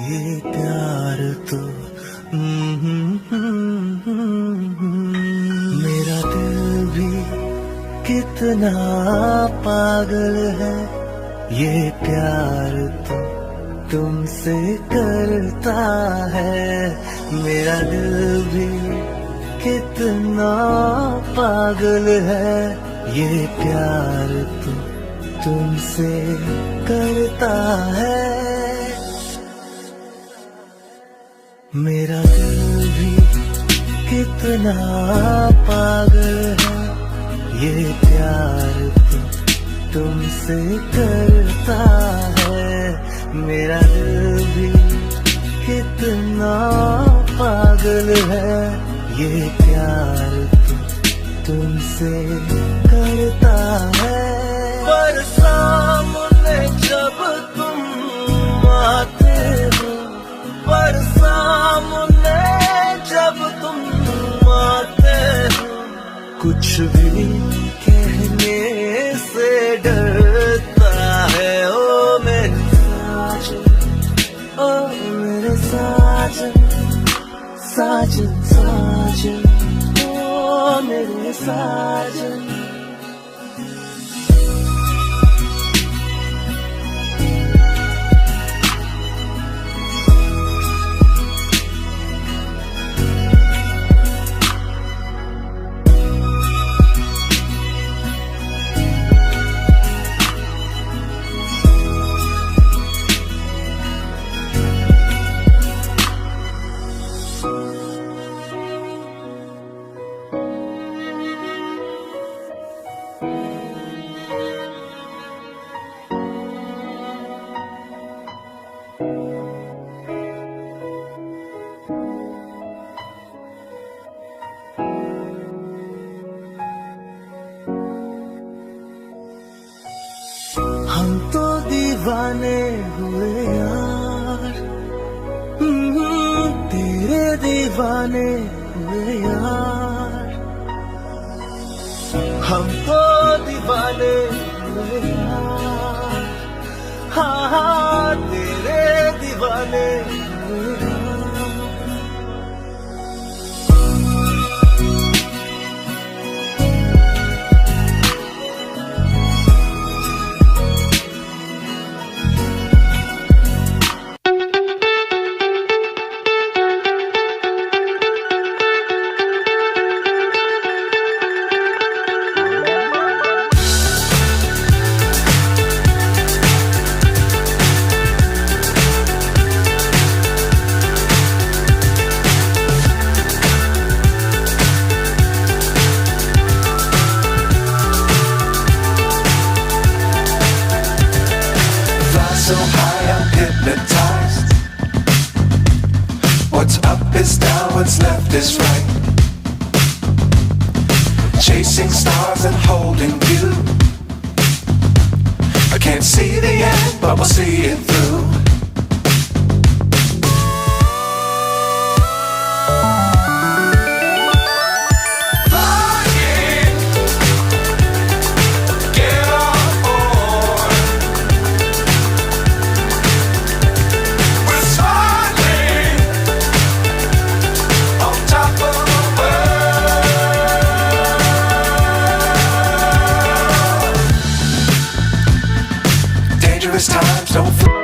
ये प्यार तो मेरा दिल भी कितना पागल है, ये प्यार तो तुमसे करता है। मेरा दिल भी कितना पागल है, ये प्यार तो तुमसे करता है। मेरा दिल भी कितना पागल है, ये प्यार तो तुमसे करता है। मेरा दिल भी कितना पागल है, ये प्यार तो तुमसे करता है। पर सामने जब तुम आते हो, पर सामने जब तुम आते हो, कुछ भी कहने से डरता है। ओ मेरे साजन, ओ मेरे साजन, साजन साजन, ओ मेरे साजन। हम तो दीवाने हुए यार, तेरे दीवाने हुए यार। हम तो दीवाने हुए यार, हाँ हाँ तेरे दीवाने हुए यार। So high I'm hypnotized. What's up is down, what's left is right. Chasing stars and holding you. I can't see the end, but we'll see it through. Times don't fly.